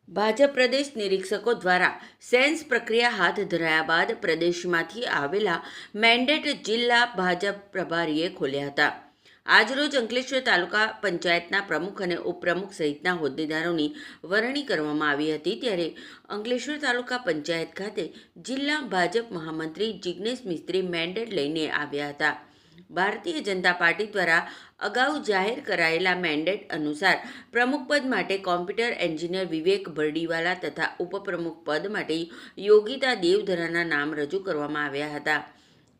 ભાજપ પ્રદેશ નિરીક્ષકો દ્વારા સેન્સ પ્રક્રિયા હાથ ધરાયા બાદ પ્રદેશમાંથી આવેલા મેન્ડેટ જિલ્લા ભાજપ પ્રભારીએ ખોલ્યા હતા। આજરોજ અંકલેશ્વર તાલુકા પંચાયતના પ્રમુખ અને ઉપપ્રમુખ સહિતના હોદ્દેદારોની વરણી કરવામાં આવી હતી। ત્યારે અંકલેશ્વર તાલુકા પંચાયત ખાતે જિલ્લા ભાજપ મહામંત્રી જિગ્નેશ મિસ્ત્રી મેન્ડેટ લઈને આવ્યા હતા। ભારતીય જનતા પાર્ટી દ્વારા અગાઉ જાહેર કરાયેલા મેન્ડેટ અનુસાર પ્રમુખ પદ માટે કોમ્પ્યુટર એન્જિનિયર વિવેક બરડીવાલા તથા ઉપપ્રમુખ પદ માટે યોગિતા દેવધરાના નામ રજૂ કરવામાં આવ્યા હતા।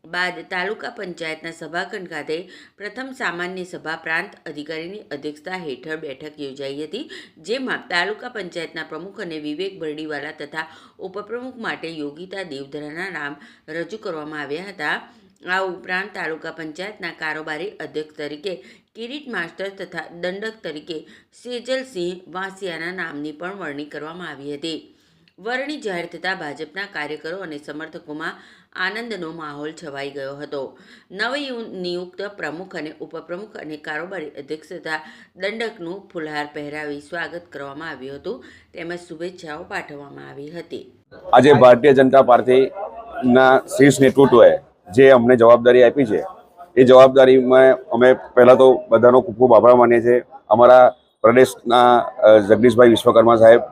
બાદ તાલુકા પંચાયતના સભાખંડ ખાતે પ્રથમ સામાન્ય સભા પ્રાંત અધિકારીની અધ્યક્ષતા હેઠળ બેઠક યોજાઈ હતી, જેમાં તાલુકા પંચાયતના પ્રમુખ અને વિવેક બરડીવાલા તથા ઉપપ્રમુખ માટે યોગિતા દેવધરાના નામ રજૂ કરવામાં આવ્યા હતા। આ ઉપરાંત તાલુકા પંચાયતના કારોબારી અધ્યક્ષ તરીકે કિરીટ માસ્ટર તથા દંડક તરીકે સેજલસિંહ વાંસિયાના નામની પણ વરણી કરવામાં આવી હતી। વરણી જાહેર થતાં ભાજપના કાર્યકરો અને સમર્થકોમાં આનંદનો માહોલ છવાઈ ગયો હતો। નવનિયુક્ત પ્રમુખ અને ઉપપ્રમુખ અને કારોબારી અધ્યક્ષ તથા દંડકનું ફુલહાર પહેરાવી સ્વાગત કરવામાં આવ્યું હતું, તેમજ શુભેચ્છાઓ પાઠવવામાં આવી હતી। આજે ભારતીય જનતા પાર્ટીના શીર્ષ નેતૃત્વએ જે અમને જવાબદારી આપી છે એ જવાબદારીમાં અમે પહેલાં તો બધાનો ખૂબ ખૂબ આભાર માનીએ છીએ। અમારા પ્રદેશના જગદીશભાઈ વિશ્વકર્મા સાહેબ,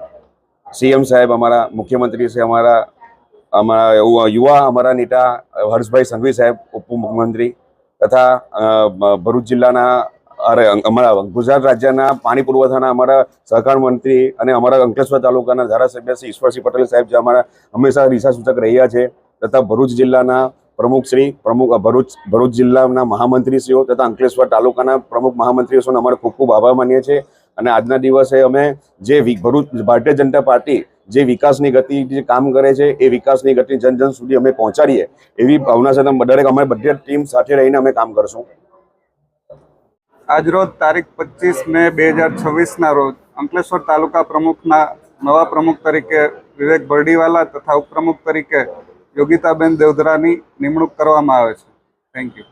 સીએમ સાહેબ, અમારા મુખ્યમંત્રી છે, અમારા યુવા અમારા નેતા હર્ષભાઈ સંઘવી સાહેબ, ઉપમુખ્યમંત્રી તથા ભરૂચ જિલ્લાના અમારા ગુજરાત રાજ્યના પાણી પુરવઠાના અમારા સહકાર મંત્રી અને અમારા અંકલેશ્વર તાલુકાના ધારાસભ્ય શ્રી ઈશ્વરસિંહ પટેલ સાહેબ, જે અમારા હંમેશા દિશાસૂચક રહ્યા છે, તથા ભરૂચ જિલ્લાના ભરૂચ જિલ્લાના મહામંત્રીશ્રીઓ તથા અંકલેશ્વર તાલુકાના પ્રમુખ મહામંત્રીશ્રીઓનો અમારે ખૂબ ખૂબ આભાર માનીએ છીએ। અને આજના દિવસે અમે જે ભારતીય જનતા પાર્ટી જે વિકાસની ગતિ જે કામ કરે છે એ વિકાસની ગતિ જન જન સુધી અમે પહોંચાડીએ એવી ભાવના સાથે દરેક અમે બધી ટીમ સાથે રહીને અમે કામ કરશું। આજરોજ તારીખ 25 મે 2026ના રોજ અંકલેશ્વર તાલુકા પ્રમુખના નવા પ્રમુખ તરીકે વિવેક બરડીવાલા તથા ઉપપ્રમુખ તરીકે યોગિતાબેન દેવધરાની નિમણૂક કરવામાં આવે છે। Thank you.